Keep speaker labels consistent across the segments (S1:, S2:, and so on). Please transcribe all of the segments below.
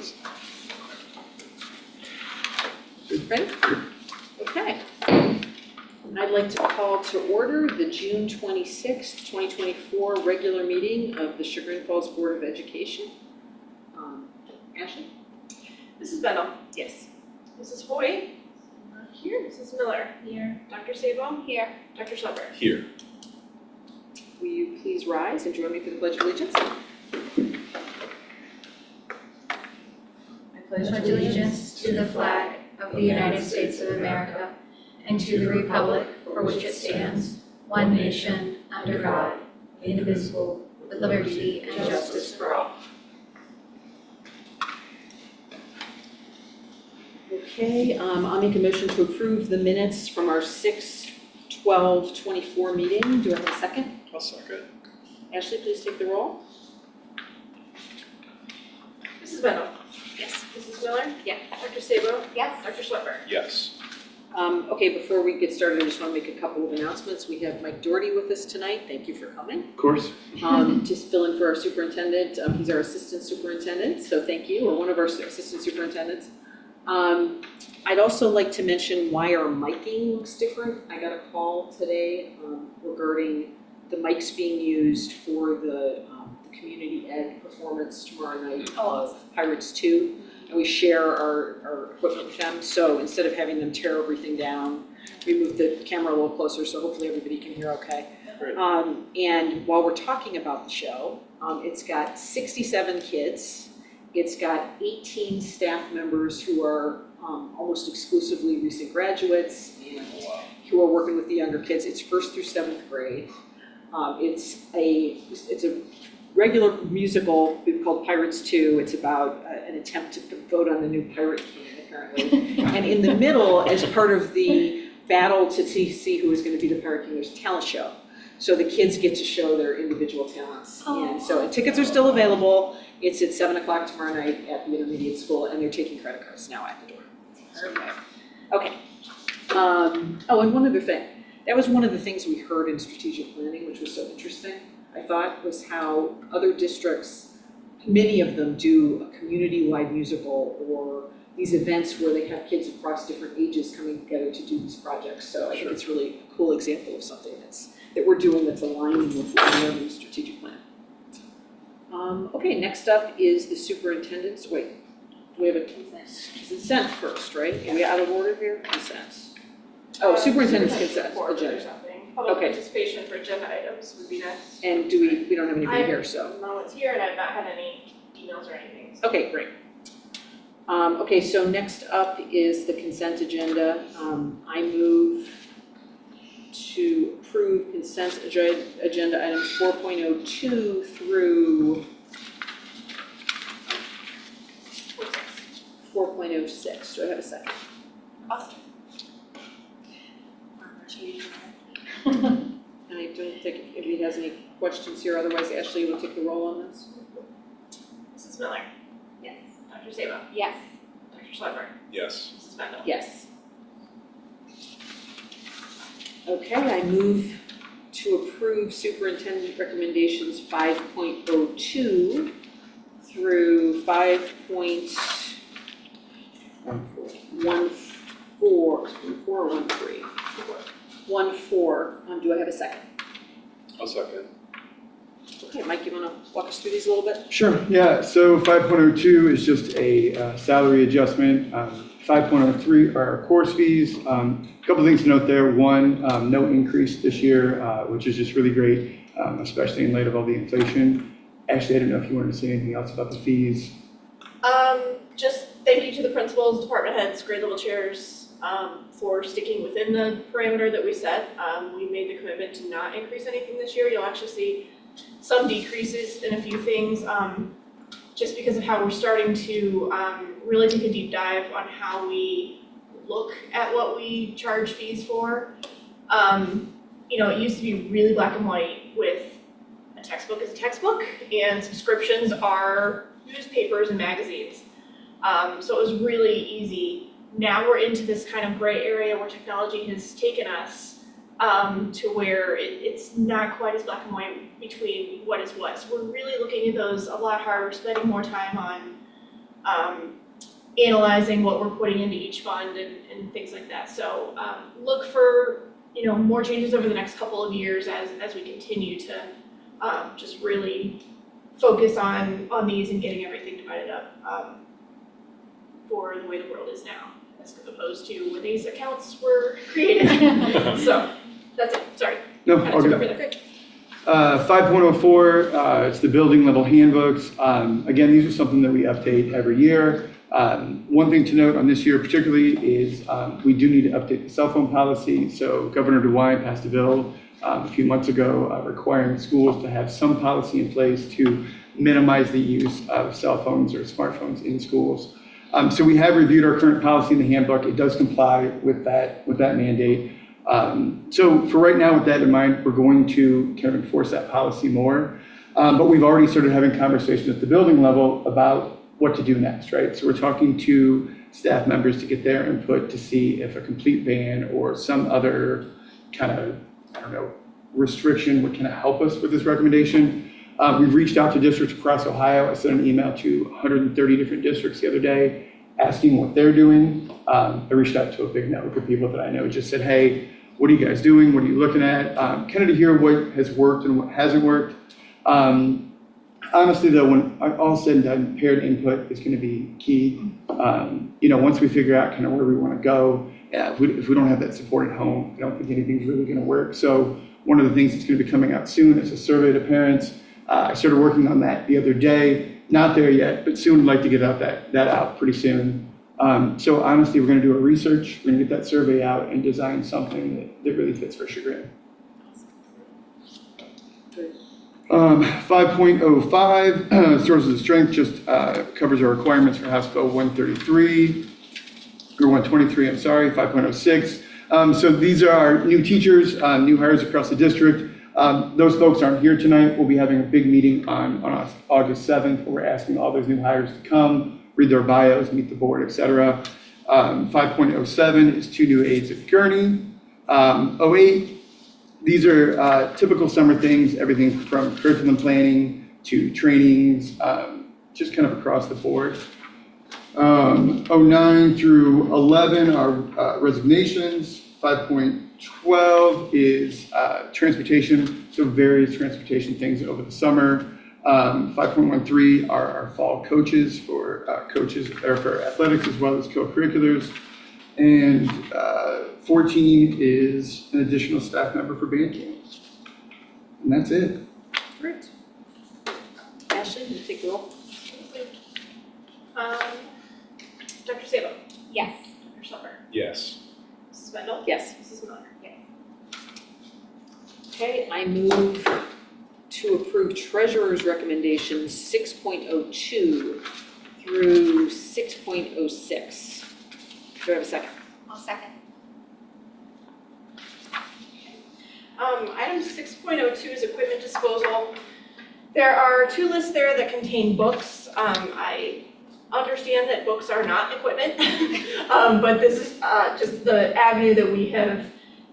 S1: is.
S2: Ready? Okay. I'd like to call to order the June 26th, 2024 regular meeting of the Chagrin Falls Board of Education. Ashley?
S3: Mrs. Bendel.
S2: Yes.
S3: Mrs. Hoy. Not here. Mrs. Miller. Here. Dr. Sabo. Here. Dr. Schlepper.
S1: Here.
S2: Will you please rise and join me for the Pledge of Allegiance?
S4: I pledge allegiance to the flag of the United States of America and to the republic for which it stands, one nation, under God, indivisible, with liberty and justice for all.
S2: Okay, I'll make a motion to approve the minutes from our 6/12/24 meeting. Do I have a second?
S1: I'll second.
S2: Ashley, please take the roll.
S3: Mrs. Bendel.
S2: Yes.
S3: Mrs. Miller.
S2: Yes.
S3: Dr. Sabo.
S4: Yes.
S3: Dr. Schlepper.
S1: Yes.
S2: Okay, before we get started, I just want to make a couple of announcements. We have Mike Doherty with us tonight. Thank you for coming.
S1: Of course.
S2: Just filling for our superintendent. He's our assistant superintendent, so thank you, or one of our assistant superintendents. I'd also like to mention why our miking looks different. I got a call today regarding the mics being used for the community ed performance tomorrow night of Pirates 2. And we share our equipment with them, so instead of having them tear everything down, we moved the camera a little closer, so hopefully everybody can hear okay.
S1: Great.
S2: And while we're talking about the show, it's got 67 kids. It's got 18 staff members who are almost exclusively recent graduates and who are working with the younger kids. It's 1st through 7th grade. It's a regular musical called Pirates 2. It's about an attempt to vote on the new pirate king, apparently. And in the middle, as part of the battle to see who is going to be the pirate king, there's a talent show. So the kids get to show their individual talents. And so tickets are still available. It's at 7 o'clock tomorrow night at the intermediate school, and they're taking credit cards now at the door. Okay. Oh, and one other thing. That was one of the things we heard in strategic planning, which was so interesting, I thought, was how other districts, many of them do a community-wide musical or these events where they have kids across different ages coming together to do these projects. So I think it's really a cool example of something that we're doing that's aligning with what we have in the strategic plan. Okay, next up is the superintendent's, wait, we have a consent first, right? Are we out of order here? Consent. Oh, superintendent's consent
S3: Report or
S2: agenda.
S3: something. Public
S2: Okay.
S3: participation for agenda items would be next.
S2: And we don't have anybody here, so.
S3: No one's here, and I've not had any emails or anything. So.
S2: Okay, great. Okay, so next up is the consent agenda. I move to approve consent agenda items 4.02 through 4.06. Do I have a second?
S3: Awesome.
S2: And I don't think if anybody has any questions here, otherwise Ashley will take the roll on this.
S3: Mrs. Miller.
S4: Yes.
S3: Dr. Sabo.
S4: Yes.
S3: Dr. Schlepper.
S1: Yes.
S3: Mrs. Bendel.
S2: Yes. Okay, I move to approve superintendent recommendations 5.02 through 5.14. Do I have a second?
S1: I'll second.
S2: Okay, Mike, you want to walk us through these a little bit?
S5: Sure, yeah, so 5.02 is just a salary adjustment. 5.03 are our course fees. A couple things to note there. One, no increase this year, which is just really great, especially in light of all the inflation. Ashley, I don't know if you wanted to say anything else about the fees.
S3: Just thank you to the principals, department heads, grade level chairs, for sticking within the parameter that we set. We made the commitment to not increase anything this year. You'll actually see some decreases in a few things, just because of how we're starting to really take a deep dive on how we look at what we charge fees for. You know, it used to be really black and white with a textbook is a textbook and subscriptions are newspapers and magazines. So it was really easy. Now we're into this kind of gray area where technology has taken us to where it's not quite as black and white between what is what. So we're really looking at those a lot harder, spending more time on analyzing what we're putting into each fund and things like that. So look for, more changes over the next couple of years as we continue to just really focus on these and getting everything divided up for the way the world is now, as opposed to when these accounts were created. So that's it, sorry.
S5: No,
S3: Kinda
S5: all
S3: took
S5: good.
S3: over there.
S5: 5.04, it's the building level handbooks. Again, these are something that we update every year. One thing to note on this year particularly is we do need to update the cell phone policy. So Governor DeWine passed a bill a few months ago requiring schools to have some policy in place to minimize the use of cell phones or smartphones in schools. So we have reviewed our current policy in the handbook. It does comply with that mandate. So for right now, with that in mind, we're going to kind of enforce that policy more. But we've already started having conversations at the building level about what to do next, right? So we're talking to staff members to get their input to see if a complete ban or some other kind of, restriction would kind of help us with this recommendation. We've reached out to districts across Ohio. I sent an email to 130 different districts the other day asking what they're doing. I reached out to a big network of people that I know, just said, hey, what are you guys doing? What are you looking at? Kind of to hear what has worked and what hasn't worked. Honestly, though, when all said and done, parent input is going to be key. Once we figure out kind of where we want to go, if we don't have that support at home, I don't think anything's really going to work. So one of the things that's going to be coming out soon is a survey to parents. I started working on that the other day. Not there yet, but soon I'd like to get that out pretty soon. So honestly, we're going to do a research. We're going to get that survey out and design something that really fits for Chagrin. 5.05, sources of strength, just covers our requirements for House Bill 133, or 123, I'm sorry, 5.06. So these are our new teachers, new hires across the district. Those folks aren't here tonight. We'll be having a big meeting on August 7th, where we're asking all those new hires to come, read their bios, meet the board, etc. 5.07 is 2 new aides at Gurney. 08, these are typical summer things, everything from curriculum planning to trainings, just kind of across the board. 09 through 11 are resignations. 5.12 is transportation, so various transportation things over the summer. 5.13 are our fall coaches for for athletics as well as co-curriculars. And 14 is an additional staff member for band camp. And that's it.
S2: Great. Ashley, you take the roll?
S3: Dr. Sabo?
S4: Yes.
S3: Dr. Schlepper?
S1: Yes.
S3: Mrs. Wendell?
S2: Yes.
S3: Mrs. Miller?
S4: Yes.
S2: Okay, I move to approve treasurer's recommendations 6.02 through 6.06. Do I have a second?
S4: I'll second.
S3: Item 6.02 is equipment disposal. There are 2 lists there that contain books. I understand that books are not equipment, but this is just the avenue that we have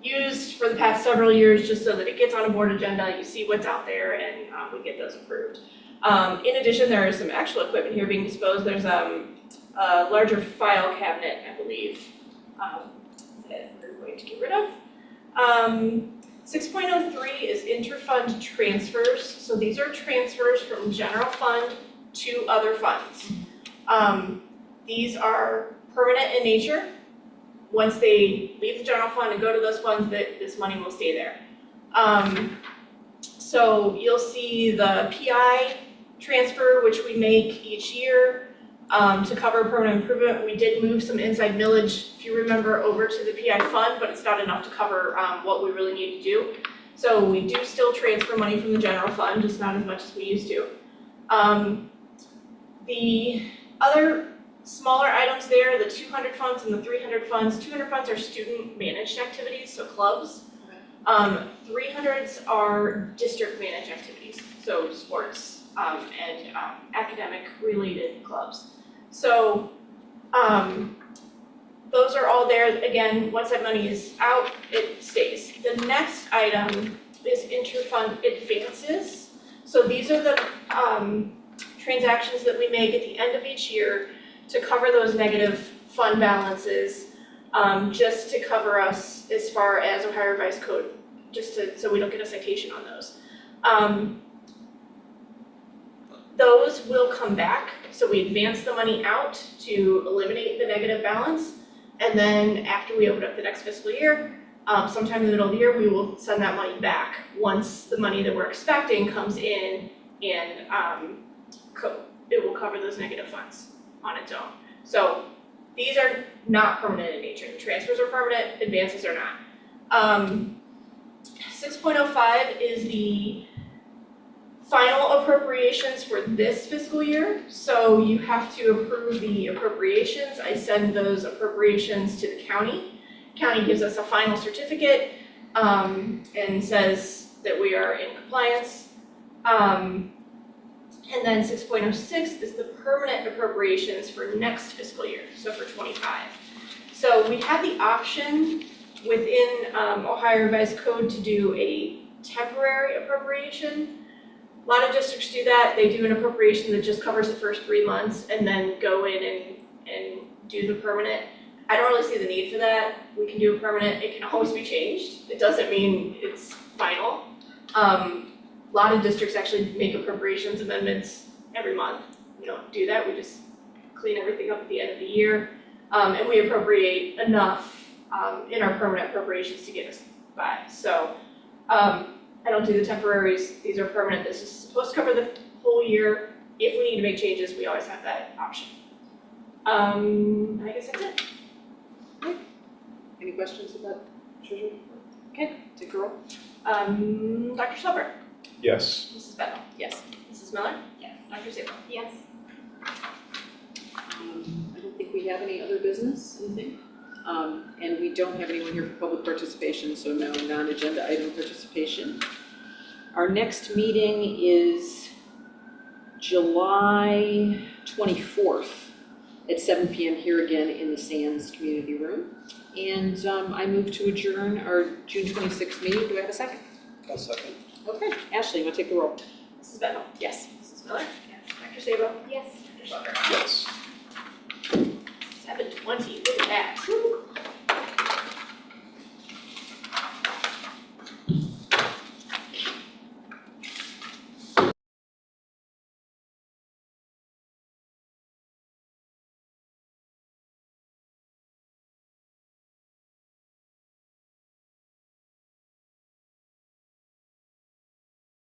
S3: used for the past several years, just so that it gets on a board agenda, you see what's out there, and we get those approved. In addition, there is some actual equipment here being disposed. There's a larger file cabinet, I believe, that we're going to get rid of. 6.03 is interfund transfers. So these are transfers from general fund to other funds. These are permanent in nature. Once they leave the general fund and go to those funds, this money will stay there. So you'll see the PI transfer, which we make each year to cover permanent improvement. We did move some inside millage, if you remember, over to the PI fund, but it's not enough to cover what we really need to do. So we do still transfer money from the general fund, just not as much as we used to. The other smaller items there, the 200 funds and the 300 funds. 200 funds are student managed activities, so clubs. 300s are district managed activities, so sports and academic related clubs. So those are all there. Again, once that money is out, it stays. The next item is interfund advances. So these are the transactions that we make at the end of each year to cover those negative fund balances, just to cover us as far as Ohio Revised Code, so we don't get a citation on those. Those will come back, so we advance the money out to eliminate the negative balance. And then after we open up the next fiscal year, sometime in the middle of the year, we will send that money back once the money that we're expecting comes in, and it will cover those negative funds on its own. So these are not permanent in nature. The transfers are permanent, advances are not. 6.05 is the final appropriations for this fiscal year. So you have to approve the appropriations. I send those appropriations to the county. County gives us a final certificate and says that we are in compliance. And then 6.06 is the permanent appropriations for next fiscal year, so for 25. So we have the option within Ohio Revised Code to do a temporary appropriation. A lot of districts do that. They do an appropriation that just covers the first 3 months and then go in and do the permanent. I don't really see the need for that. We can do a permanent. It can always be changed. It doesn't mean it's final. A lot of districts actually make appropriations amendments every month. We don't do that. We just clean everything up at the end of the year. And we appropriate enough in our permanent appropriations to get us by. So I don't do the temporaries. These are permanent. This is supposed to cover the whole year. If we need to make changes, we always have that option. I guess that's it.
S2: Any questions about treasurer? Okay, take a roll.
S3: Dr. Silver,
S1: Yes.
S3: Mrs. Bennell,
S2: Yes.
S3: Mrs. Miller,
S4: Yes.
S3: Dr. Sabo.
S4: Yes.
S2: I don't think we have any other business, anything. And we don't have anyone here for public participation, so no non-agenda item participation. Our next meeting is July 24th at 7 p.m. here again in the Sands Community Room. And I move to adjourn our June 26th meeting. Do I have a second?
S1: I'll second.
S2: Okay, Ashley, you want to take the roll?
S3: Mrs. Bennell,
S2: Yes.
S3: Mrs. Miller, yes. Dr. Sabo,
S4: Yes.
S3: Dr. Silver.
S1: Yes.